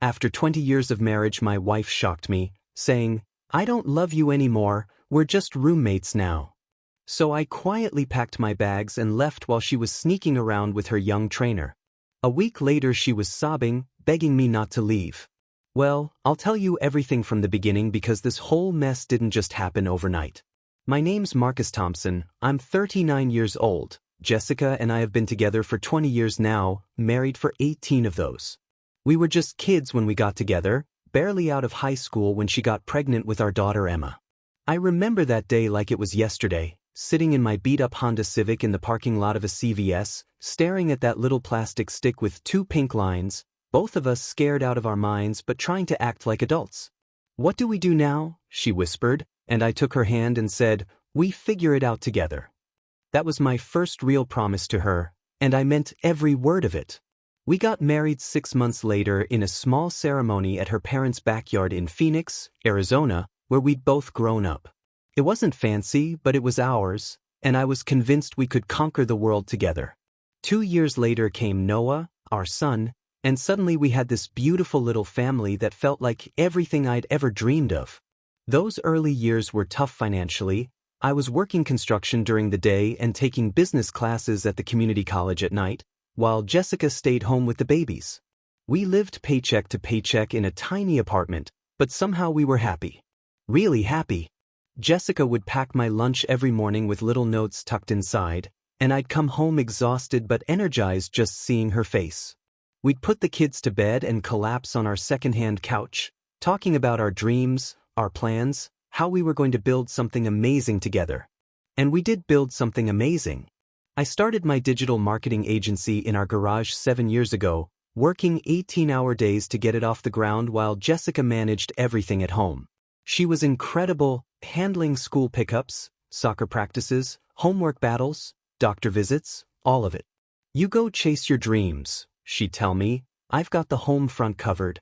After 20 years of marriage, my wife shocked me, saying, "I don't love you anymore, we're just roommates now." So I quietly packed my bags and left while she was sneaking around with her young trainer. A week later she was sobbing, begging me not to leave. Well, I'll tell you everything from the beginning because this whole mess didn't just happen overnight. My name's Marcus Thompson, I'm 39 years old. Jessica and I have been together for 20 years now, married for 18 of those. We were just kids when we got together, barely out of high school when she got pregnant with our daughter Emma. I remember that day like it was yesterday, sitting in my beat-up Honda Civic in the parking lot of a CVS, staring at that little plastic stick with 2 pink lines, both of us scared out of our minds but trying to act like adults. "What do we do now?" she whispered, and I took her hand and said, "We figure it out together." That was my first real promise to her, and I meant every word of it. We got married 6 months later in a small ceremony at her parents' backyard in Phoenix, Arizona, where we'd both grown up. It wasn't fancy, but it was ours, and I was convinced we could conquer the world together. 2 years later came Noah, our son, and suddenly we had this beautiful little family that felt like everything I'd ever dreamed of. Those early years were tough financially. I was working construction during the day and taking business classes at the community college at night, while Jessica stayed home with the babies. We lived paycheck to paycheck in a tiny apartment, but somehow we were happy. Really happy. Jessica would pack my lunch every morning with little notes tucked inside, and I'd come home exhausted but energized just seeing her face. We'd put the kids to bed and collapse on our secondhand couch, talking about our dreams, our plans, how we were going to build something amazing together. And we did build something amazing. I started my digital marketing agency in our garage 7 years ago, working 18-hour days to get it off the ground while Jessica managed everything at home. She was incredible, handling school pickups, soccer practices, homework battles, doctor visits, all of it. "You go chase your dreams," she'd tell me, "I've got the home front covered."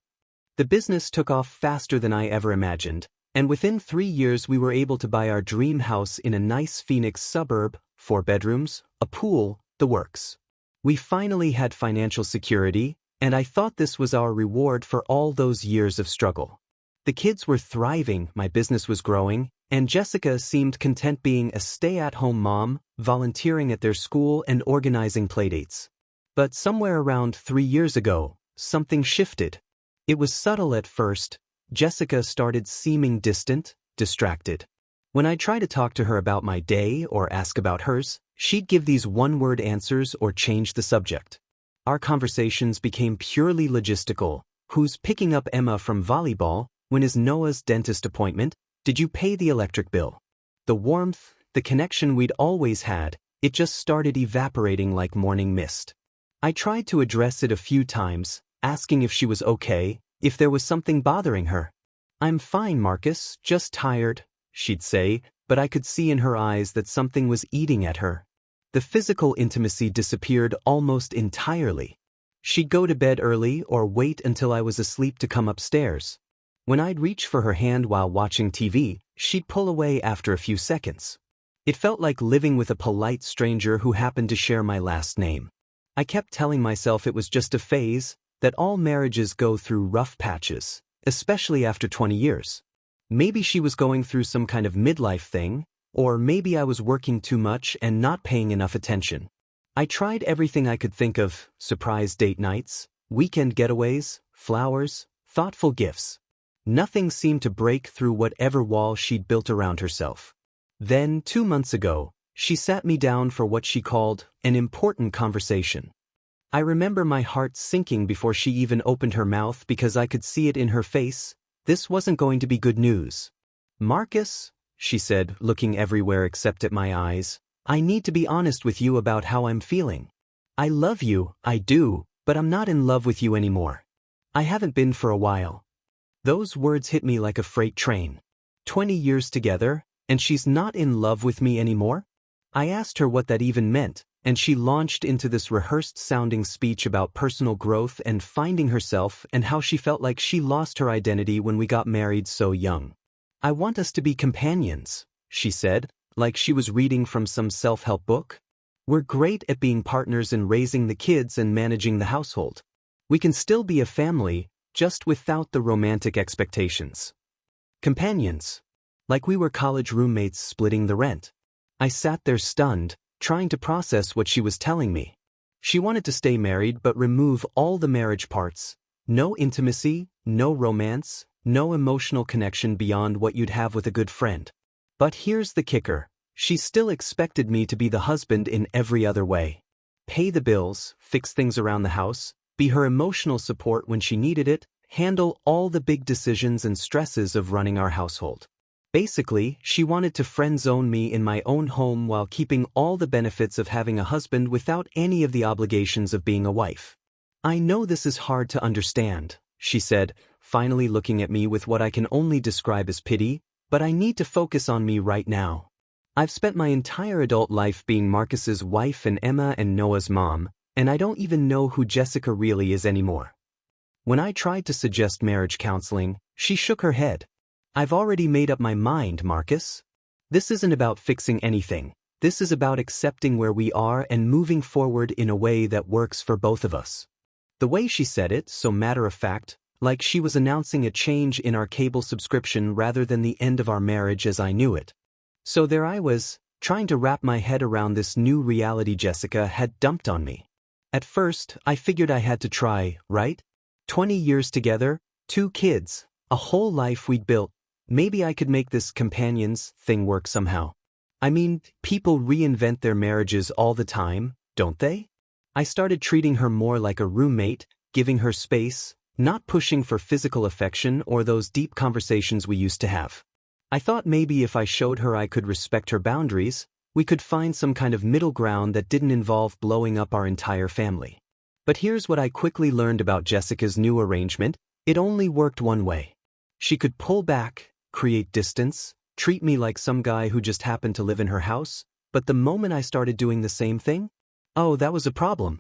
The business took off faster than I ever imagined, and within 3 years we were able to buy our dream house in a nice Phoenix suburb, 4 bedrooms, a pool, the works. We finally had financial security, and I thought this was our reward for all those years of struggle. The kids were thriving, my business was growing, and Jessica seemed content being a stay-at-home mom, volunteering at their school and organizing playdates. But somewhere around 3 years ago, something shifted. It was subtle at first. Jessica started seeming distant, distracted. When I tried to talk to her about my day or ask about hers, she'd give these one-word answers or change the subject. Our conversations became purely logistical. Who's picking up Emma from volleyball? When is Noah's dentist appointment? Did you pay the electric bill? The warmth, the connection we'd always had, it just started evaporating like morning mist. I tried to address it a few times, asking if she was okay, if there was something bothering her. "I'm fine, Marcus, just tired," she'd say, but I could see in her eyes that something was eating at her. The physical intimacy disappeared almost entirely. She'd go to bed early or wait until I was asleep to come upstairs. When I'd reach for her hand while watching TV, she'd pull away after a few seconds. It felt like living with a polite stranger who happened to share my last name. I kept telling myself it was just a phase, that all marriages go through rough patches, especially after 20 years. Maybe she was going through some kind of midlife thing, or maybe I was working too much and not paying enough attention. I tried everything I could think of: surprise date nights, weekend getaways, flowers, thoughtful gifts. Nothing seemed to break through whatever wall she'd built around herself. Then, 2 months ago, she sat me down for what she called an important conversation. I remember my heart sinking before she even opened her mouth because I could see it in her face. This wasn't going to be good news. "Marcus," she said, looking everywhere except at my eyes, "I need to be honest with you about how I'm feeling. I love you, I do, but I'm not in love with you anymore. I haven't been for a while." Those words hit me like a freight train. 20 years together, and she's not in love with me anymore? I asked her what that even meant, and she launched into this rehearsed-sounding speech about personal growth and finding herself and how she felt like she lost her identity when we got married so young. "I want us to be companions," she said, like she was reading from some self-help book. "We're great at being partners in raising the kids and managing the household. We can still be a family, just without the romantic expectations. Companions. Like we were college roommates splitting the rent. I sat there stunned, trying to process what she was telling me. She wanted to stay married but remove all the marriage parts. No intimacy, no romance, no emotional connection beyond what you'd have with a good friend. But here's the kicker. She still expected me to be the husband in every other way. Pay the bills, fix things around the house, be her emotional support when she needed it, handle all the big decisions and stresses of running our household. Basically, she wanted to friend-zone me in my own home while keeping all the benefits of having a husband without any of the obligations of being a wife. I know this is hard to understand, she said, finally looking at me with what I can only describe as pity, but I need to focus on me right now. I've spent my entire adult life being Marcus's wife and Emma and Noah's mom, and I don't even know who Jessica really is anymore. When I tried to suggest marriage counseling, she shook her head. I've already made up my mind, Marcus. This isn't about fixing anything. This is about accepting where we are and moving forward in a way that works for both of us. The way she said it, so matter-of-fact, like she was announcing a change in our cable subscription rather than the end of our marriage as I knew it. So there I was, trying to wrap my head around this new reality Jessica had dumped on me. At first, I figured I had to try, right? 20 years together, 2 kids, a whole life we'd built. Maybe I could make this companions thing work somehow. I mean, people reinvent their marriages all the time, don't they? I started treating her more like a roommate, giving her space, not pushing for physical affection or those deep conversations we used to have. I thought maybe if I showed her I could respect her boundaries, we could find some kind of middle ground that didn't involve blowing up our entire family. But here's what I quickly learned about Jessica's new arrangement. It only worked one way. She could pull back, create distance, treat me like some guy who just happened to live in her house, but the moment I started doing the same thing, oh, that was a problem.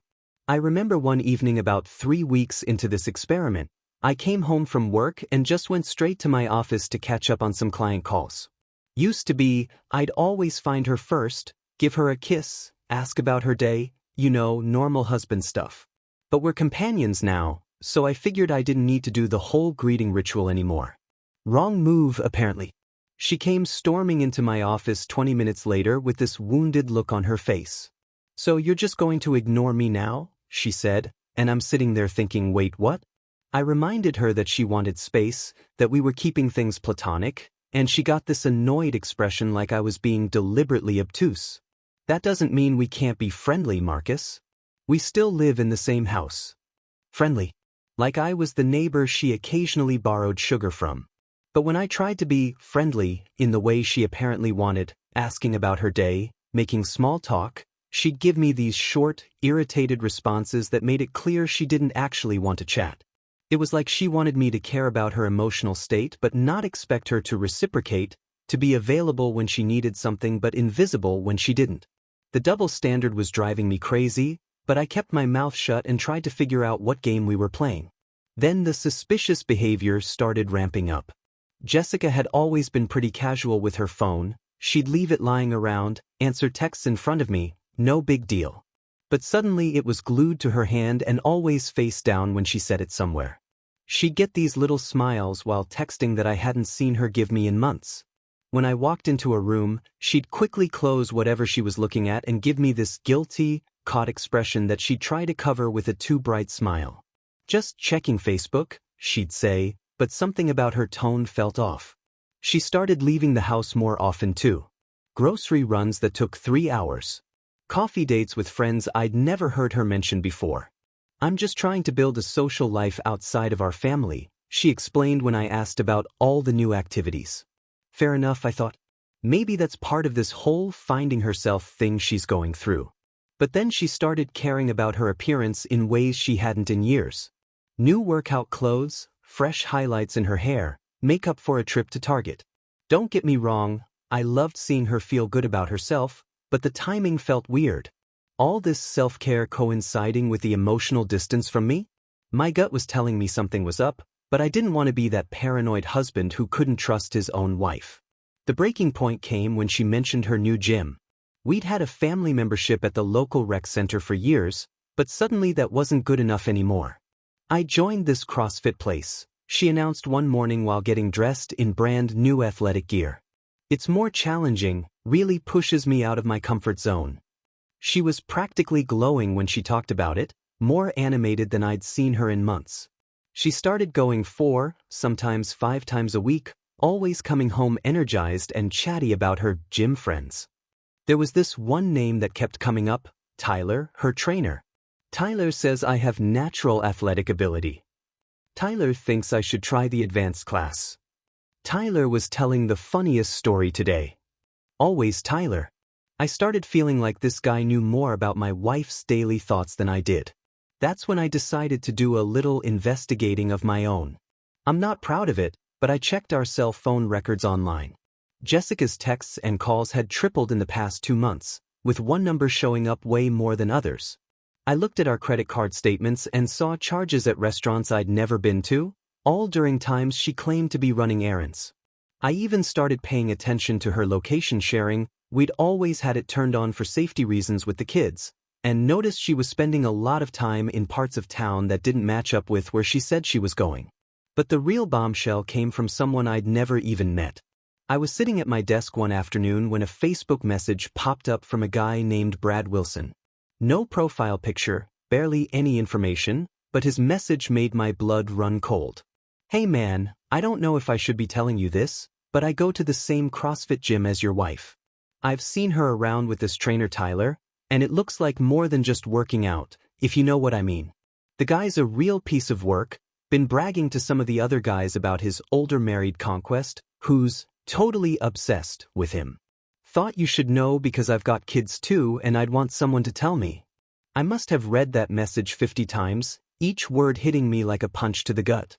I remember one evening about 3 weeks into this experiment, I came home from work and just went straight to my office to catch up on some client calls. Used to be, I'd always find her first, give her a kiss, ask about her day, normal husband stuff. But we're companions now, so I figured I didn't need to do the whole greeting ritual anymore. Wrong move, apparently. She came storming into my office 20 minutes later with this wounded look on her face. So you're just going to ignore me now? She said, and I'm sitting there thinking, wait, what? I reminded her that she wanted space, that we were keeping things platonic, and she got this annoyed expression like I was being deliberately obtuse. That doesn't mean we can't be friendly, Marcus. We still live in the same house. Friendly. Like I was the neighbor she occasionally borrowed sugar from. But when I tried to be friendly in the way she apparently wanted, asking about her day, making small talk, she'd give me these short, irritated responses that made it clear she didn't actually want to chat. It was like she wanted me to care about her emotional state but not expect her to reciprocate, to be available when she needed something but invisible when she didn't. The double standard was driving me crazy, but I kept my mouth shut and tried to figure out what game we were playing. Then the suspicious behavior started ramping up. Jessica had always been pretty casual with her phone. She'd leave it lying around, answer texts in front of me, no big deal. But suddenly it was glued to her hand and always face down when she set it somewhere. She'd get these little smiles while texting that I hadn't seen her give me in months. When I walked into a room, she'd quickly close whatever she was looking at and give me this guilty, caught expression that she'd try to cover with a too bright smile. Just checking Facebook, she'd say, but something about her tone felt off. She started leaving the house more often too. Grocery runs that took 3 hours. Coffee dates with friends I'd never heard her mention before. I'm just trying to build a social life outside of our family, she explained when I asked about all the new activities. Fair enough, I thought. Maybe that's part of this whole finding herself thing she's going through. But then she started caring about her appearance in ways she hadn't in years. New workout clothes, fresh highlights in her hair, makeup for a trip to Target. Don't get me wrong, I loved seeing her feel good about herself, but the timing felt weird. All this self-care coinciding with the emotional distance from me? My gut was telling me something was up, but I didn't want to be that paranoid husband who couldn't trust his own wife. The breaking point came when she mentioned her new gym. We'd had a family membership at the local rec center for years, but suddenly that wasn't good enough anymore. I joined this CrossFit place, she announced one morning while getting dressed in brand new athletic gear. It's more challenging, really pushes me out of my comfort zone. She was practically glowing when she talked about it, more animated than I'd seen her in months. She started going 4, sometimes 5 times a week, always coming home energized and chatty about her gym friends. There was this one name that kept coming up, Tyler, her trainer. Tyler says I have natural athletic ability. Tyler thinks I should try the advanced class. Tyler was telling the funniest story today. Always Tyler. I started feeling like this guy knew more about my wife's daily thoughts than I did. That's when I decided to do a little investigating of my own. I'm not proud of it, but I checked our cell phone records online. Jessica's texts and calls had tripled in the past 2 months, with one number showing up way more than others. I looked at our credit card statements and saw charges at restaurants I'd never been to, all during times she claimed to be running errands. I even started paying attention to her location sharing. We'd always had it turned on for safety reasons with the kids, and noticed she was spending a lot of time in parts of town that didn't match up with where she said she was going. But the real bombshell came from someone I'd never even met. I was sitting at my desk one afternoon when a Facebook message popped up from a guy named Brad Wilson. No profile picture, barely any information, but his message made my blood run cold. Hey man, I don't know if I should be telling you this, but I go to the same CrossFit gym as your wife. I've seen her around with this trainer Tyler, and it looks like more than just working out, if you know what I mean. The guy's a real piece of work, been bragging to some of the other guys about his older married conquest, who's totally obsessed with him. Thought you should know because I've got kids too and I'd want someone to tell me. I must have read that message 50 times, each word hitting me like a punch to the gut.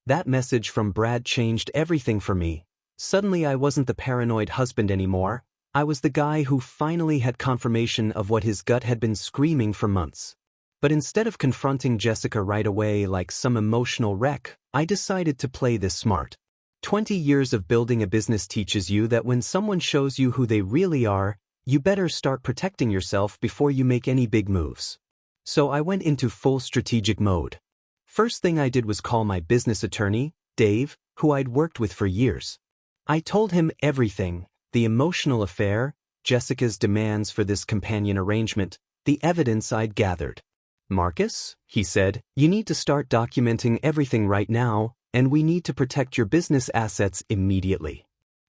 That message from Brad changed everything for me. Suddenly I wasn't the paranoid husband anymore. I was the guy who finally had confirmation of what his gut had been screaming for months. But instead of confronting Jessica right away like some emotional wreck, I decided to play this smart. 20 years of building a business teaches you that when someone shows you who they really are, you better start protecting yourself before you make any big moves. So I went into full strategic mode. First thing I did was call my business attorney, Dave, who I'd worked with for years. I told him everything, the emotional affair, Jessica's demands for this companion arrangement, the evidence I'd gathered. Marcus, he said, you need to start documenting everything right now, and we need to protect your business assets immediately.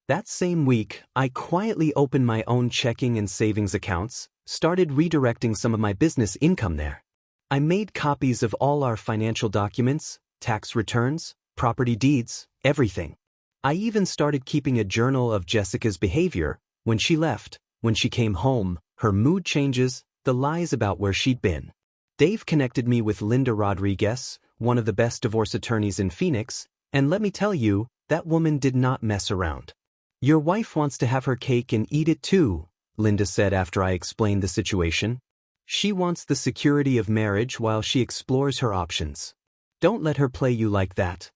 That same week, I quietly opened my own checking and savings accounts, started redirecting some of my business income there. I made copies of all our financial documents, tax returns, property deeds, everything. I even started keeping a journal of Jessica's behavior, when she left, when she came home, her mood changes, the lies about where she'd been. Dave connected me with Linda Rodriguez, one of the best divorce attorneys in Phoenix, and let me tell you, that woman did not mess around. Your wife wants to have her cake and eat it too, Linda said after I explained the situation. She wants the security of marriage while she explores her options. Don't let her play you like that.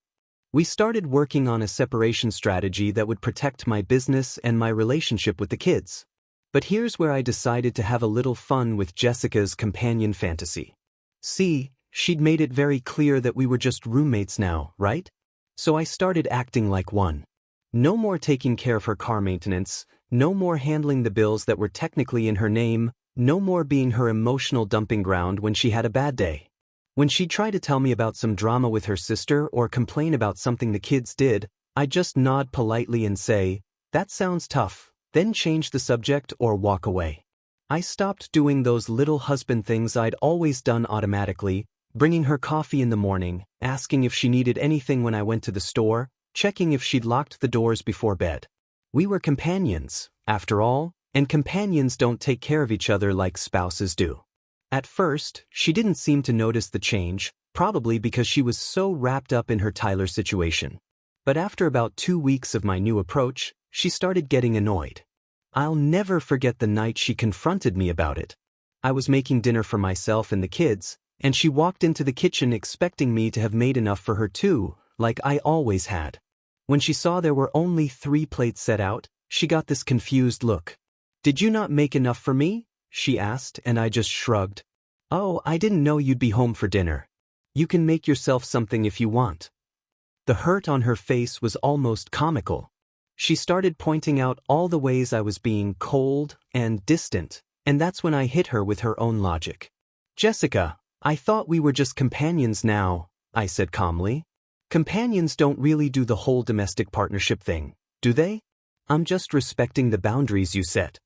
We started working on a separation strategy that would protect my business and my relationship with the kids. But here's where I decided to have a little fun with Jessica's companion fantasy. See, she'd made it very clear that we were just roommates now, right? So I started acting like one. No more taking care of her car maintenance, no more handling the bills that were technically in her name, no more being her emotional dumping ground when she had a bad day. When she'd try to tell me about some drama with her sister or complain about something the kids did, I'd just nod politely and say, that sounds tough, then change the subject or walk away. I stopped doing those little husband things I'd always done automatically, bringing her coffee in the morning, asking if she needed anything when I went to the store, checking if she'd locked the doors before bed. We were companions, after all, and companions don't take care of each other like spouses do. At first, she didn't seem to notice the change, probably because she was so wrapped up in her Tyler situation. But after about 2 weeks of my new approach, she started getting annoyed. I'll never forget the night she confronted me about it. I was making dinner for myself and the kids, and she walked into the kitchen expecting me to have made enough for her too, like I always had. When she saw there were only 3 plates set out, she got this confused look. Did you not make enough for me? She asked, and I just shrugged. Oh, I didn't know you'd be home for dinner. You can make yourself something if you want. The hurt on her face was almost comical. She started pointing out all the ways I was being cold and distant, and that's when I hit her with her own logic. Jessica, I thought we were just companions now, I said calmly. Companions don't really do the whole domestic partnership thing, do they? I'm just respecting the boundaries you set.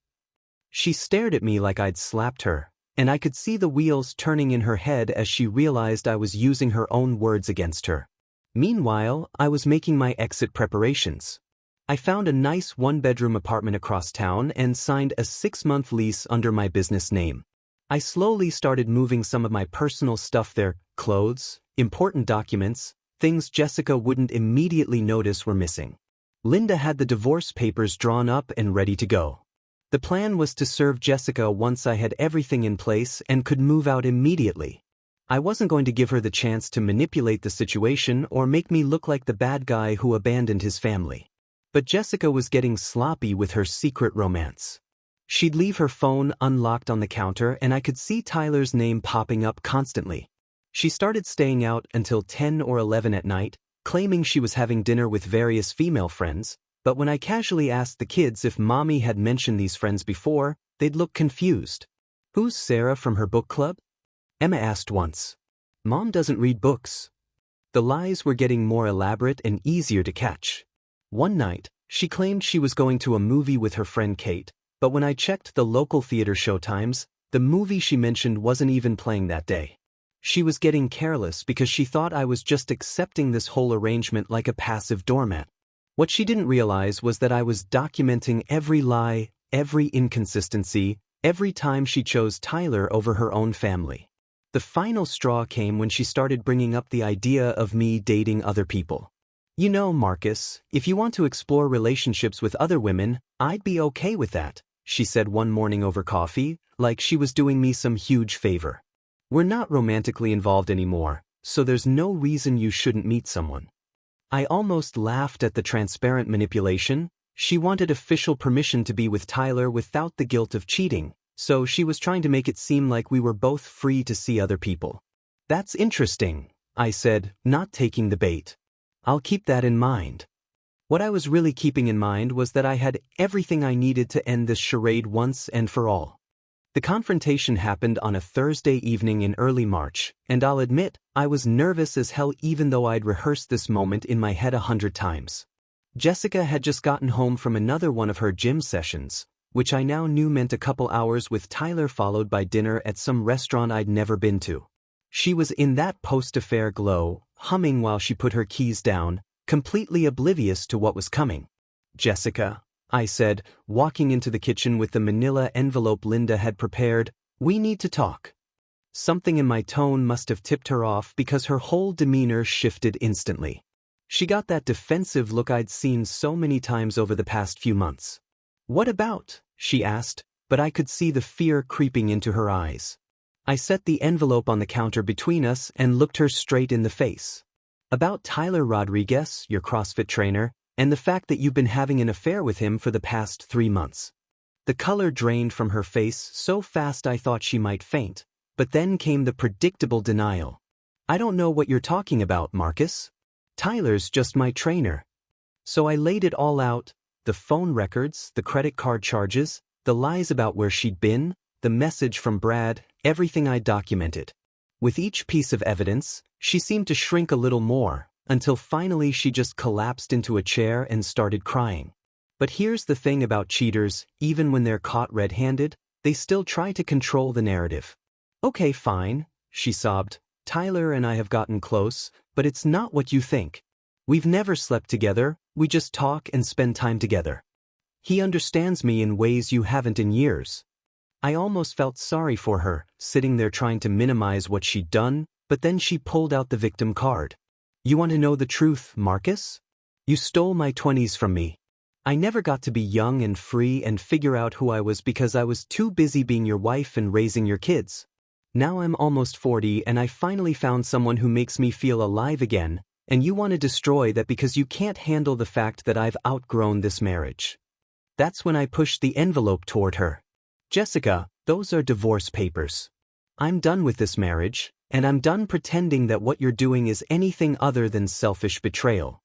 She stared at me like I'd slapped her, and I could see the wheels turning in her head as she realized I was using her own words against her. Meanwhile, I was making my exit preparations. I found a nice one-bedroom apartment across town and signed a 6-month lease under my business name. I slowly started moving some of my personal stuff there, clothes, important documents, things Jessica wouldn't immediately notice were missing. Linda had the divorce papers drawn up and ready to go. The plan was to serve Jessica once I had everything in place and could move out immediately. I wasn't going to give her the chance to manipulate the situation or make me look like the bad guy who abandoned his family. But Jessica was getting sloppy with her secret romance. She'd leave her phone unlocked on the counter and I could see Tyler's name popping up constantly. She started staying out until 10 or 11 at night, claiming she was having dinner with various female friends, but when I casually asked the kids if Mommy had mentioned these friends before, they'd look confused. Who's Sarah from her book club? Emma asked once. Mom doesn't read books. The lies were getting more elaborate and easier to catch. One night, she claimed she was going to a movie with her friend Kate, but when I checked the local theater showtimes, the movie she mentioned wasn't even playing that day. She was getting careless because she thought I was just accepting this whole arrangement like a passive doormat. What she didn't realize was that I was documenting every lie, every inconsistency, every time she chose Tyler over her own family. The final straw came when she started bringing up the idea of me dating other people. You know, Marcus, if you want to explore relationships with other women, I'd be okay with that, she said one morning over coffee, like she was doing me some huge favor. We're not romantically involved anymore, so there's no reason you shouldn't meet someone. I almost laughed at the transparent manipulation. She wanted official permission to be with Tyler without the guilt of cheating, so she was trying to make it seem like we were both free to see other people. That's interesting, I said, not taking the bait. I'll keep that in mind. What I was really keeping in mind was that I had everything I needed to end this charade once and for all. The confrontation happened on a Thursday evening in early March, and I'll admit, I was nervous as hell even though I'd rehearsed this moment in my head 100 times. Jessica had just gotten home from another one of her gym sessions, which I now knew meant a couple hours with Tyler followed by dinner at some restaurant I'd never been to. She was in that post-affair glow, humming while she put her keys down, completely oblivious to what was coming. Jessica, I said, walking into the kitchen with the manila envelope Linda had prepared, we need to talk. Something in my tone must have tipped her off because her whole demeanor shifted instantly. She got that defensive look I'd seen so many times over the past few months. What about? She asked, but I could see the fear creeping into her eyes. I set the envelope on the counter between us and looked her straight in the face. About Tyler Rodriguez, your CrossFit trainer, and the fact that you've been having an affair with him for the past 3 months. The color drained from her face so fast I thought she might faint, but then came the predictable denial. I don't know what you're talking about, Marcus. Tyler's just my trainer. So I laid it all out, the phone records, the credit card charges, the lies about where she'd been, the message from Brad, everything I documented. With each piece of evidence, she seemed to shrink a little more, until finally she just collapsed into a chair and started crying. But here's the thing about cheaters, even when they're caught red-handed, they still try to control the narrative. Okay, fine, she sobbed. Tyler and I have gotten close, but it's not what you think. We've never slept together, we just talk and spend time together. He understands me in ways you haven't in years. I almost felt sorry for her, sitting there trying to minimize what she'd done, but then she pulled out the victim card. You want to know the truth, Marcus? You stole my 20s from me. I never got to be young and free and figure out who I was because I was too busy being your wife and raising your kids. Now I'm almost 40 and I finally found someone who makes me feel alive again, and you want to destroy that because you can't handle the fact that I've outgrown this marriage. That's when I pushed the envelope toward her. Jessica, those are divorce papers. I'm done with this marriage, and I'm done pretending that what you're doing is anything other than selfish betrayal.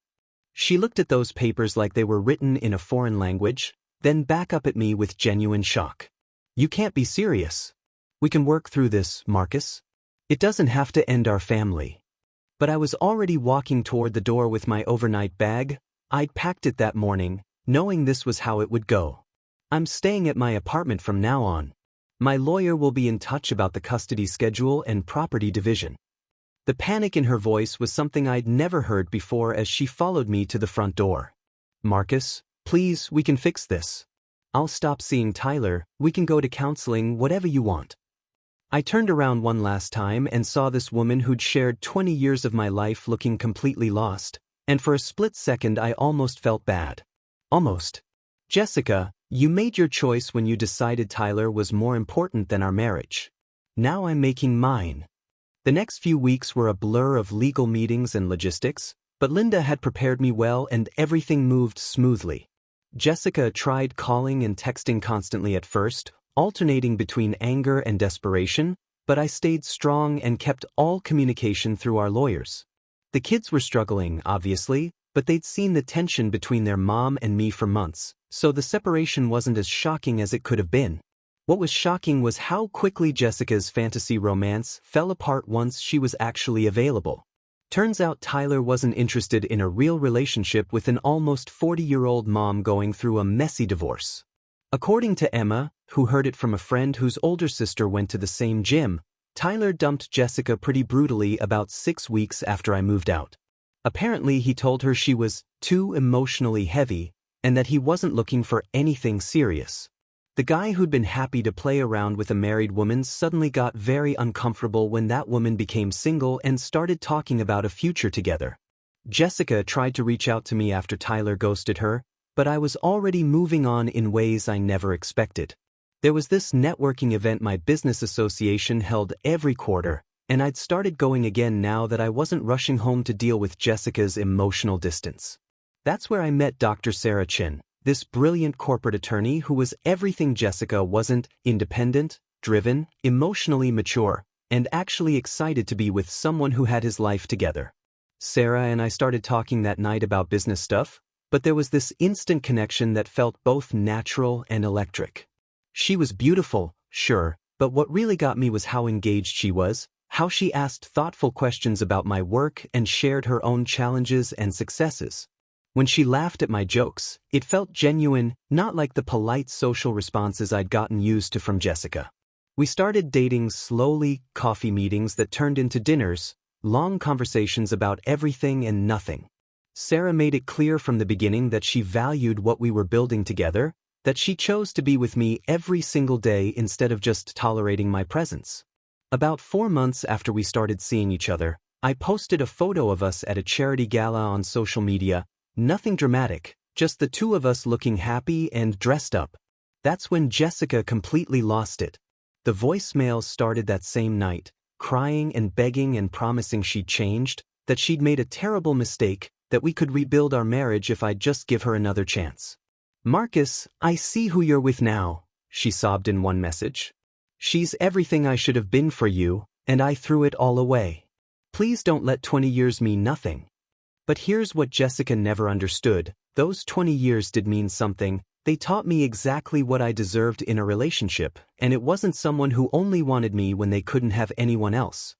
She looked at those papers like they were written in a foreign language, then back up at me with genuine shock. You can't be serious. We can work through this, Marcus. It doesn't have to end our family. But I was already walking toward the door with my overnight bag. I'd packed it that morning, knowing this was how it would go. I'm staying at my apartment from now on. My lawyer will be in touch about the custody schedule and property division. The panic in her voice was something I'd never heard before as she followed me to the front door. Marcus, please, we can fix this. I'll stop seeing Tyler, we can go to counseling, whatever you want. I turned around one last time and saw this woman who'd shared 20 years of my life looking completely lost, and for a split second I almost felt bad. Almost. Jessica, you made your choice when you decided Tyler was more important than our marriage. Now I'm making mine. The next few weeks were a blur of legal meetings and logistics, but Linda had prepared me well and everything moved smoothly. Jessica tried calling and texting constantly at first, alternating between anger and desperation, but I stayed strong and kept all communication through our lawyers. The kids were struggling, obviously, but they'd seen the tension between their mom and me for months, so the separation wasn't as shocking as it could have been. What was shocking was how quickly Jessica's fantasy romance fell apart once she was actually available. Turns out Tyler wasn't interested in a real relationship with an almost 40-year-old mom going through a messy divorce. According to Emma, who heard it from a friend whose older sister went to the same gym, Tyler dumped Jessica pretty brutally about 6 weeks after I moved out. Apparently he told her she was too emotionally heavy and that he wasn't looking for anything serious. The guy who'd been happy to play around with a married woman suddenly got very uncomfortable when that woman became single and started talking about a future together. Jessica tried to reach out to me after Tyler ghosted her, but I was already moving on in ways I never expected. There was this networking event my business association held every quarter, and I'd started going again now that I wasn't rushing home to deal with Jessica's emotional distance. That's where I met Dr. Sarah Chin, this brilliant corporate attorney who was everything Jessica wasn't: independent, driven, emotionally mature, and actually excited to be with someone who had his life together. Sarah and I started talking that night about business stuff, but there was this instant connection that felt both natural and electric. She was beautiful, sure, but what really got me was how engaged she was, how she asked thoughtful questions about my work and shared her own challenges and successes. When she laughed at my jokes, it felt genuine, not like the polite social responses I'd gotten used to from Jessica. We started dating slowly, coffee meetings that turned into dinners, long conversations about everything and nothing. Sarah made it clear from the beginning that she valued what we were building together, that she chose to be with me every single day instead of just tolerating my presence. About 4 months after we started seeing each other, I posted a photo of us at a charity gala on social media. Nothing dramatic, just the two of us looking happy and dressed up. That's when Jessica completely lost it. The voicemails started that same night, crying and begging and promising she'd changed, that she'd made a terrible mistake, that we could rebuild our marriage if I'd just give her another chance. Marcus, I see who you're with now, she sobbed in one message. She's everything I should have been for you, and I threw it all away. Please don't let 20 years mean nothing. But here's what Jessica never understood: those 20 years did mean something. They taught me exactly what I deserved in a relationship, and it wasn't someone who only wanted me when they couldn't have anyone else.